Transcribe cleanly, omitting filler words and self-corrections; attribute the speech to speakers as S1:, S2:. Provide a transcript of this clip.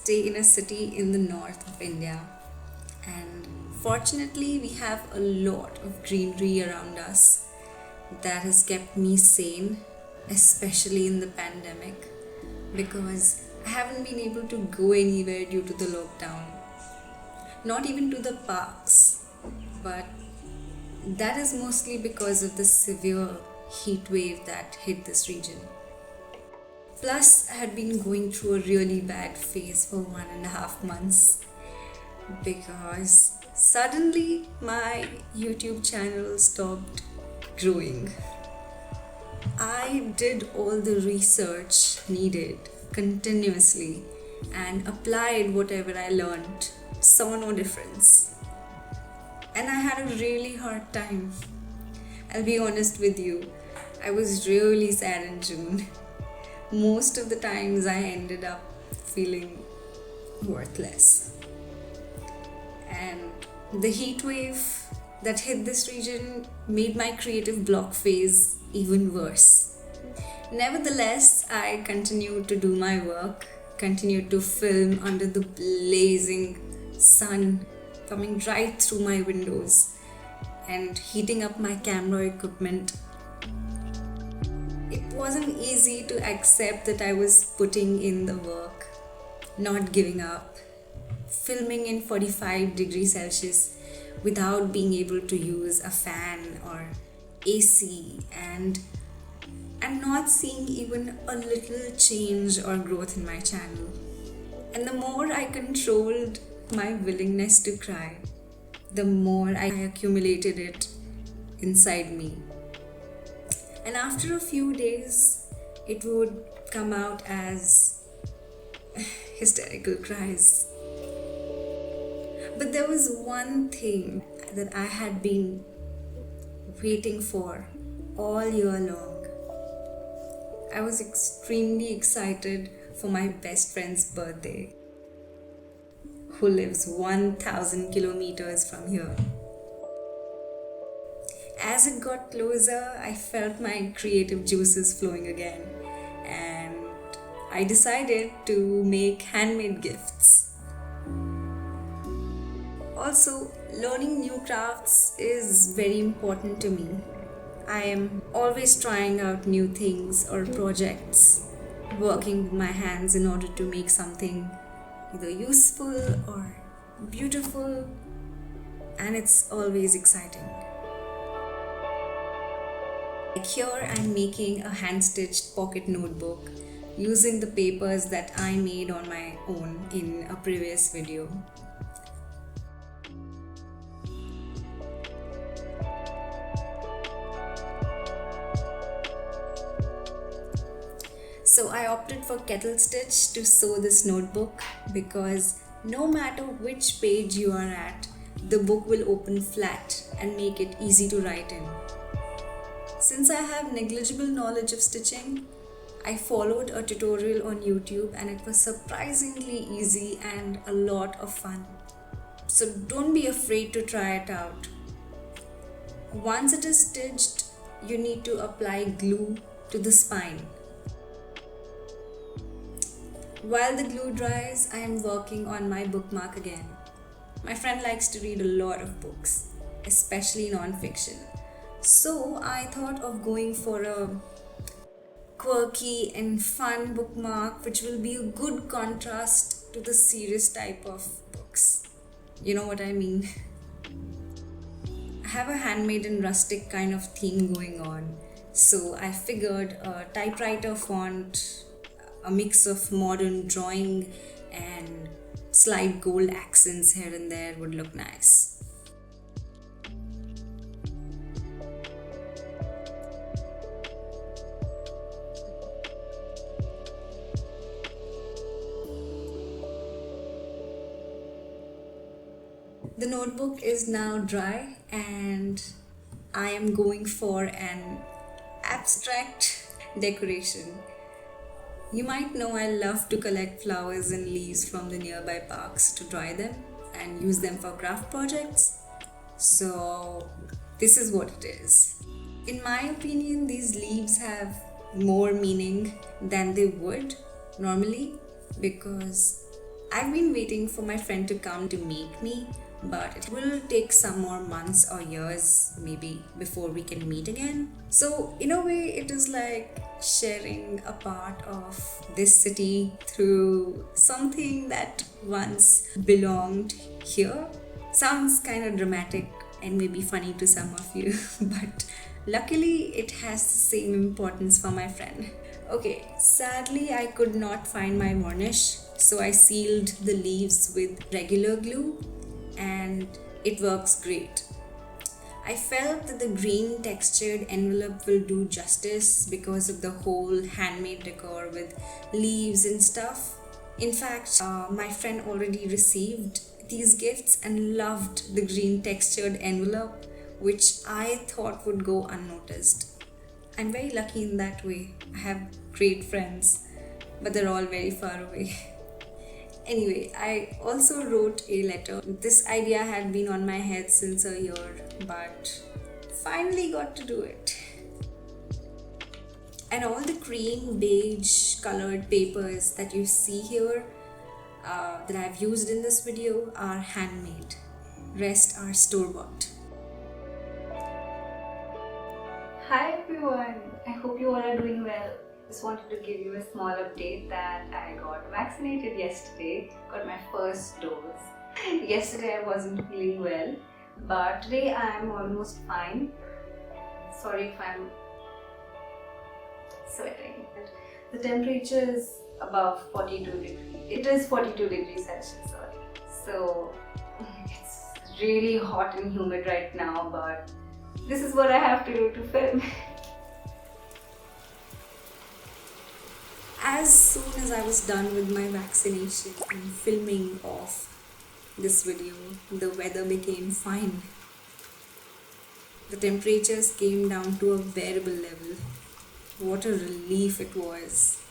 S1: stay in a city in the north of India, and fortunately, we have a lot of greenery around us that has kept me sane, especially in the pandemic, because I haven't been able to go anywhere due to the lockdown, not even to the parks, but that is mostly because of the severe heat wave that hit this region. Plus, I had been going through a really bad phase for 1.5 months because suddenly my YouTube channel stopped growing. I did all the research needed continuously and applied whatever I learned, saw no difference. And I had a really hard time. I'll be honest with you, I was really sad in June. Most of the times I ended up feeling worthless. And the heat wave that hit this region made my creative block phase even worse. Nevertheless, I continued to do my work, continued to film under the blazing sun coming right through my windows and heating up my camera equipment. It wasn't easy to accept that I was putting in the work, not giving up, filming in 45 degrees Celsius without being able to use a fan or AC and not seeing even a little change or growth in my channel. And the more I controlled my willingness to cry, the more I accumulated it inside me. And after a few days, it would come out as hysterical cries. But there was one thing that I had been waiting for all year long. I was extremely excited for my best friend's birthday, who lives 1,000 kilometers from here. As it got closer, I felt my creative juices flowing again, and I decided to make handmade gifts. Also, learning new crafts is very important to me. I am always trying out new things or projects, working with my hands in order to make something either useful or beautiful, and it's always exciting. Like here, I'm making a hand-stitched pocket notebook using the papers that I made on my own in a previous video. So I opted for kettle stitch to sew this notebook because no matter which page you are at, the book will open flat and make it easy to write in. Since I have negligible knowledge of stitching, I followed a tutorial on YouTube and it was surprisingly easy and a lot of fun. So don't be afraid to try it out. Once it is stitched, you need to apply glue to the spine. While the glue dries, I am working on my bookmark again. My friend likes to read a lot of books, especially non-fiction. So I thought of going for a quirky and fun bookmark which will be a good contrast to the serious type of books. You know what I mean? I have a handmade and rustic kind of theme going on. So I figured a typewriter font, a mix of modern drawing and slight gold accents here and there would look nice. The notebook is now dry and I am going for an abstract decoration. You might know I love to collect flowers and leaves from the nearby parks to dry them and use them for craft projects. So this is what it is. In my opinion, these leaves have more meaning than they would normally because I've been waiting for my friend to come to meet me, but it will take some more months or years maybe before we can meet again. So, in a way, it is like sharing a part of this city through something that once belonged here. Sounds kind of dramatic and maybe funny to some of you, but luckily it has the same importance for my friend. Okay, sadly, I could not find my varnish, so I sealed the leaves with regular glue and it works great. I felt that the green textured envelope will do justice because of the whole handmade decor with leaves and stuff. In fact, my friend already received these gifts and loved the green textured envelope, which I thought would go unnoticed. I'm very lucky in that way. I have great friends, but they're all very far away. Anyway, I also wrote a letter. This idea had been on my head since a year, but finally got to do it. And all the cream beige colored papers that you see here that I've used in this video are handmade. Rest are store-bought.
S2: Hi everyone, I hope you all are doing well. Just wanted to give you a small update that I got vaccinated yesterday, got my first dose. Yesterday I wasn't feeling well, but today I am almost fine. Sorry if I'm sweating. The temperature is above 42 degrees. It is 42 degrees Celsius, sorry. So it's really hot and humid right now, but this is what I have to do to film.
S1: As soon as I was done with my vaccination and filming of this video, the weather became fine. The temperatures came down to a bearable level. What a relief it was.